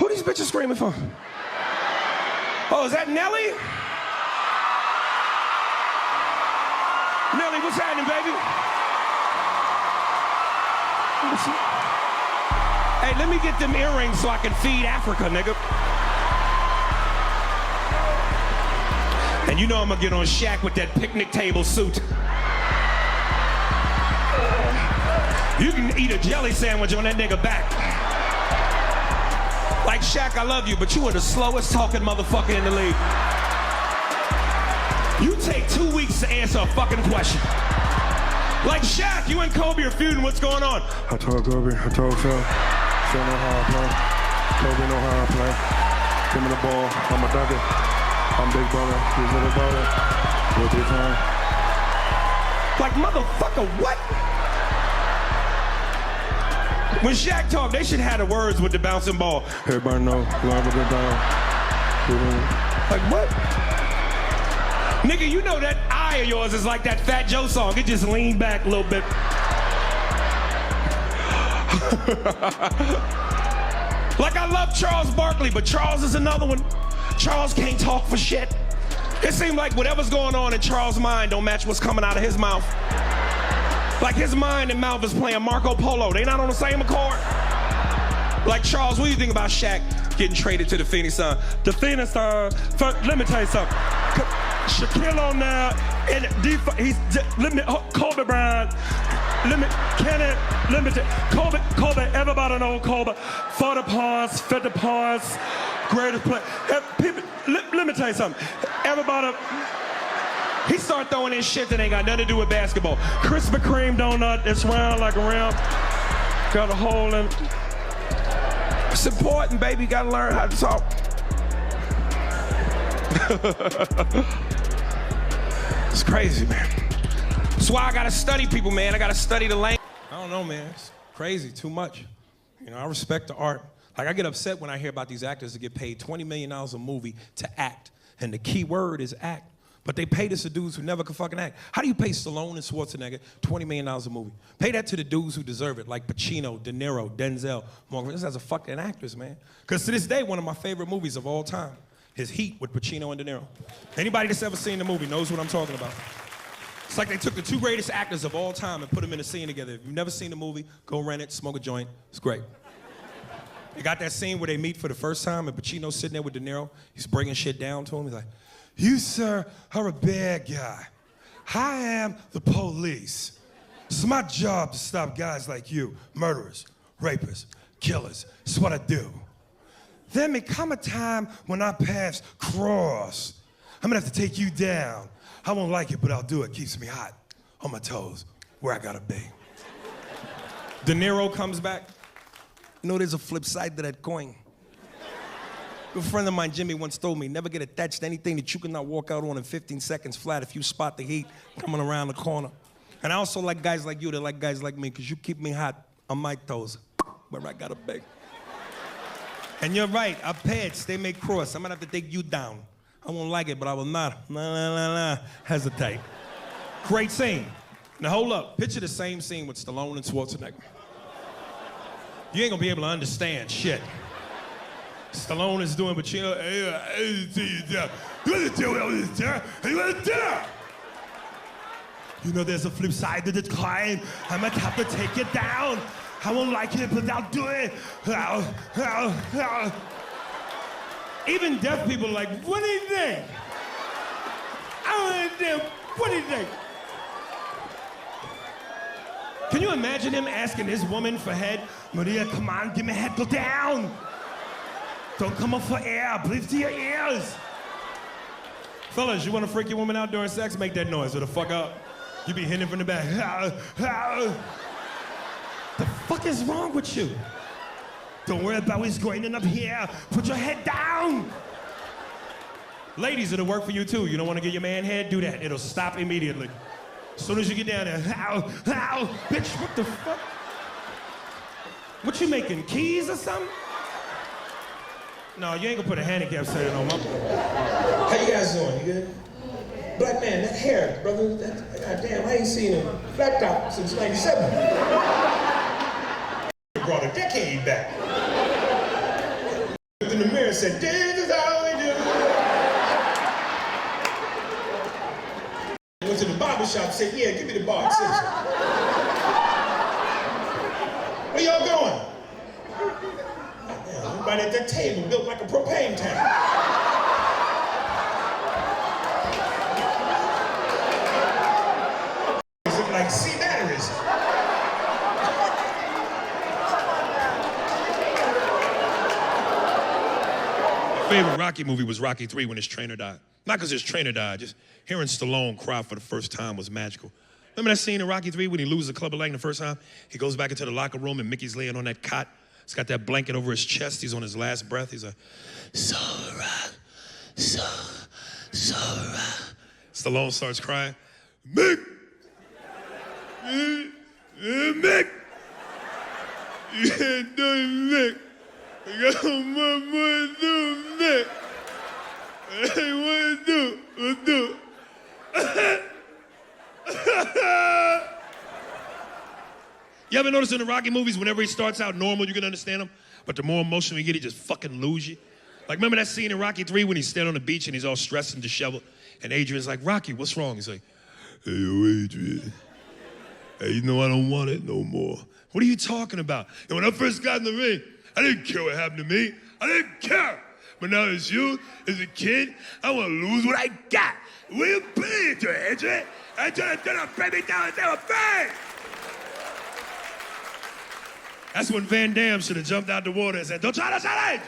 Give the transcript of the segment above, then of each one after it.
Who these bitches screaming for? Oh, is that Nelly? Nelly, what's happening, baby? Hey, let me get them earrings so I can feed Africa, nigga. And you know I'm gonna get on Shaq with that picnic table suit. You can eat a jelly sandwich on that nigga back. Like, Shaq, I love you, but you are the slowest talking motherfucker in the league. You take 2 weeks to answer a fucking question. Like, Shaq, you and Kobe are feuding, what's going on? I told Kobe, I told Phil, Phil know how I play. Kobe know how I play. Give me the ball, I'm a dugger. I'm big brother, he's little brother. We'll be fine. Like, motherfucker, what? When Shaq talked, they should have the words with the bouncing ball. Everybody know, love a good down. Like, what? Nigga, you know that eye of yours is like that Fat Joe song. It just leaned back a little bit. Like, I love Charles Barkley, but Charles is another one. Charles can't talk for shit. It seems like whatever's going on in Charles' mind don't match what's coming out of his mouth. Like, his mind and mouth is playing Marco Polo. They not on the same accord. Like, Charles, what do you think about Shaq getting traded to the Phoenix Suns? The Phoenix Suns, let me tell you something. Shaquille O'Neal, Kobe Bryant, Kobe, everybody know Kobe, 40 points, 50 points, greatest player. Let me tell you something. Everybody, he started throwing in shit that ain't got nothing to do with basketball. Krispy Kreme donut, it's round like a rim, got a hole in. It's important, baby, you gotta learn how to talk. It's crazy, man. That's why I gotta study people, man. I gotta study the language. I don't know, man. It's crazy, too much. You know, I respect the art. Like, I get upset when I hear about these actors that get paid $20 million a movie to act. And the key word is act. But they pay this to dudes who never could fucking act. How do you pay Stallone and Schwarzenegger $20 million a movie? Pay that to the dudes who deserve it, like Pacino, De Niro, Denzel, Morgan. This as a fucking actors, man. Because to this day, one of my favorite movies of all time is Heat with Pacino and De Niro. Anybody that's ever seen the movie knows what I'm talking about. It's like they took the two greatest actors of all time and put them in a scene together. If you've never seen the movie, go rent it, smoke a joint. It's great. You got that scene where they meet for the first time and Pacino's sitting there with De Niro. He's bringing shit down to him. He's like, "You, sir, are a bad guy. I am the police. It's my job to stop guys like you, murderers, rapists, killers. It's what I do. There may come a time when our paths cross. I'm gonna have to take you down. I won't like it, but I'll do it. Keeps me hot, on my toes, where I gotta be." De Niro comes back. You know, there's a flip side to that coin. A friend of mine, Jimmy, once told me, never get attached to anything that you cannot walk out on in 15 seconds flat if you spot the heat coming around the corner. And I also like guys like you that like guys like me, because you keep me hot on my toes, where I gotta be. And you're right, our paths, they may cross. I'm gonna have to take you down. I won't like it, but I will not hesitate. Great scene. Now hold up, picture the same scene with Stallone and Schwarzenegger. You ain't gonna be able to understand shit. Stallone is doing Pacino. You know, there's a flip side to the coin. I might have to take it down. I won't like it, but I'll do it. Even deaf people are like, what do you think? I don't understand. What do you think? Can you imagine him asking this woman for head? Maria, come on, give me head, go down. Don't come up for air, breathe to your ears. Fellas, you want to freak your woman out during sex? Make that noise or the fuck up. You be hitting from the back. The fuck is wrong with you? Don't worry about what's going on up here. Put your head down. Ladies, it'll work for you too. You don't want to get your man head? Do that. It'll stop immediately. As soon as you get down there, bitch, what the fuck? What you making, keys or something? No, you ain't gonna put a handicap setting on my... How you guys doing? You good? Black man, that hair, brother, goddamn, I ain't seen a flat top since 97. Brought a decade back. In the mirror and said, this is how we do. I went to the barber shop and said, yeah, give me the bar. Where y'all going? Yeah, everybody at that table built like a propane tank. It's like C batteries. My favorite Rocky movie was Rocky 3 when his trainer died. Not because his trainer died, just hearing Stallone cry for the first time was magical. Remember that scene in Rocky 3 when he loses the club of Lang the first time? He goes back into the locker room and Mickey's laying on that cot. He's got that blanket over his chest. He's on his last breath. He's like, Sora. Stallone starts crying. Mick! Mick! You can't do it, Mick. I got one more to do, Mick. Hey, what do? You ever notice in the Rocky movies, whenever he starts out normal, you can understand him, but the more emotional you get, he just fucking lose you? Like, remember that scene in Rocky 3 when he's standing on the beach and he's all stressed and disheveled, and Adrian's like, Rocky, what's wrong? He's like, hey, yo, Adrian. Hey, you know I don't want it no more. What are you talking about? And when I first got in the ring, I didn't care what happened to me. I didn't care. But now as you, as a kid, I want to lose what I got. Will you please do it, Adrian? I trying to turn a baby down and say a thing. That's when Van Damme should have jumped out the water and said, don't try to challenge.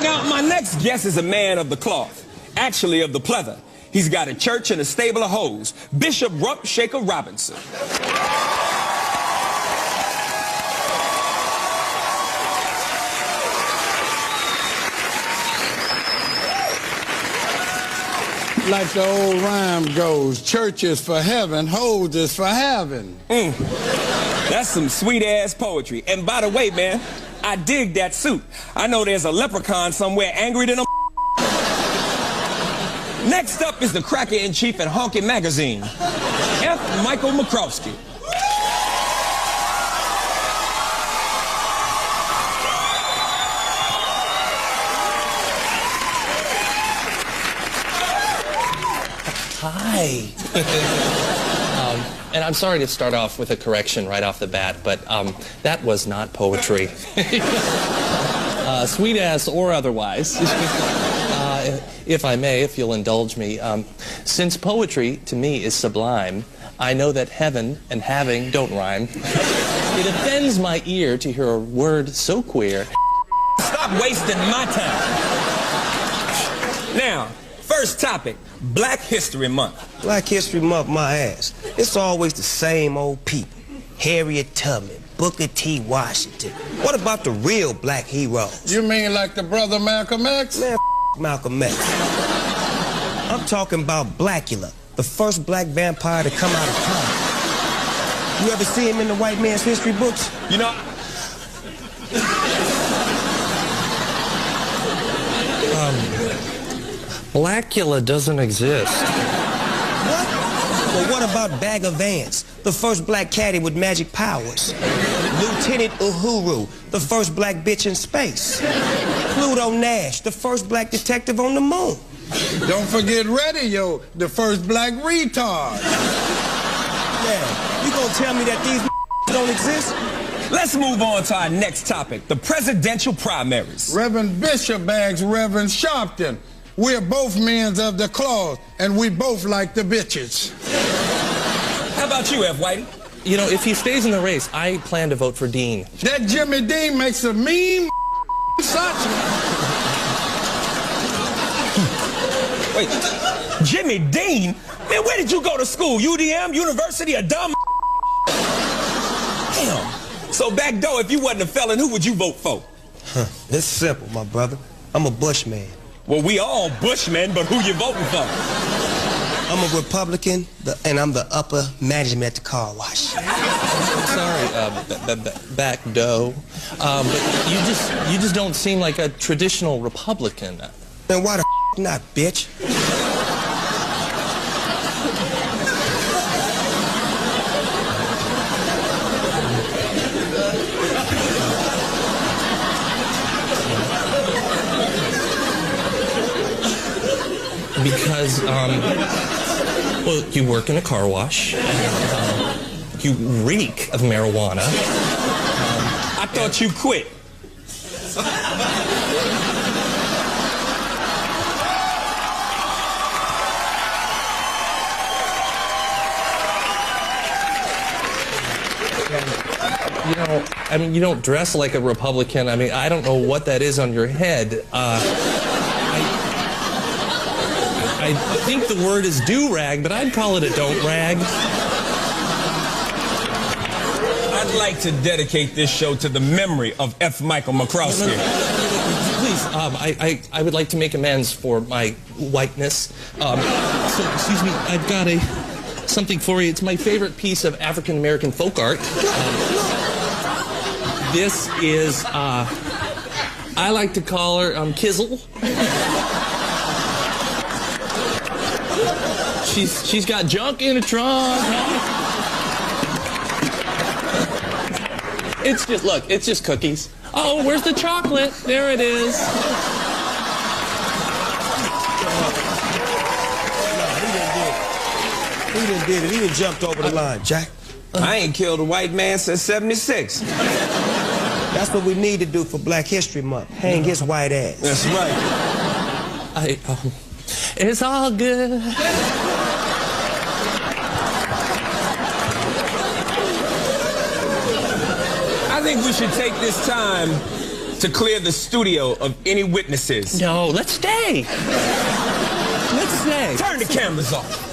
Now, my next guest is a man of the cloth, actually of the pleather. He's got a church and a stable of hoes. Bishop Rump Shaker Robinson. Like the old rhyme goes, church is for heaven, hoes is for heaven. That's some sweet-ass poetry. And by the way, man, I dig that suit. I know there's a leprechaun somewhere angry than a Next up is the cracker-in-chief at Honky Magazine, F. Michael McCroskey. Hi. And I'm sorry to start off with a correction right off the bat, but that was not poetry. Sweet ass or otherwise. If I may, if you'll indulge me, since poetry to me is sublime, I know that heaven and having don't rhyme. It offends my ear to hear a word so queer. Stop wasting my time. Now, first topic, Black History Month. Black History Month, my ass. It's always the same old people. Harriet Tubman, Booker T. Washington. What about the real black heroes? You mean like the brother Malcolm X? Man, Malcolm X. I'm talking about Blackula, the first black vampire to come out of time. You ever see him in the white man's history books? You know, Blackula doesn't exist. What? Well, what about Bagger Vance, the first black caddy with magic powers? Lieutenant Uhuru, the first black bitch in space. Pluto Nash, the first black detective on the moon. Don't forget Radio, the first black retard. Yeah, you gonna tell me that these don't exist? let's move on to our next topic, the presidential primaries. Reverend Bishop bags Reverend Sharpton. We're both men of the cloth, and we both like the bitches. How about you, F. Whitey? You know, if he stays in the race, I plan to vote for Dean. That Jimmy Dean makes a mean such. Wait, Jimmy Dean? Man, where did you go to school? UDM, University of Dumb? Damn. So back door, if you wasn't a felon, who would you vote for? It's simple, my brother. I'm a Bushman. Well, we all Bushmen, but who you voting for? I'm a Republican, and I'm the upper management at the car wash. Sorry, back dough. But you just don't seem like a traditional Republican. Man, why the not, bitch? Because, well, you work in a car wash. You reek of marijuana. I thought you quit. You know, I mean, you don't dress like a Republican. I mean, I don't know what that is on your head. I think the word is do-rag, but I'd call it a don't-rag. I'd like to dedicate this show to the memory of F. Michael McCroskey. Please, I would like to make amends for my whiteness. So, excuse me, I've got something for you. It's my favorite piece of African-American folk art. This is, I like to call her Kizzle. She's got junk in a trunk. It's just, look, it's just cookies. Oh, where's the chocolate? There it is. He done did it. He done jumped over the line, Jack. I ain't killed a white man since '76. That's what we need to do for Black History Month. Hang his white ass. That's right. It's all good. I think we should take this time to clear the studio of any witnesses. No, let's stay. Let's stay. Turn the cameras off.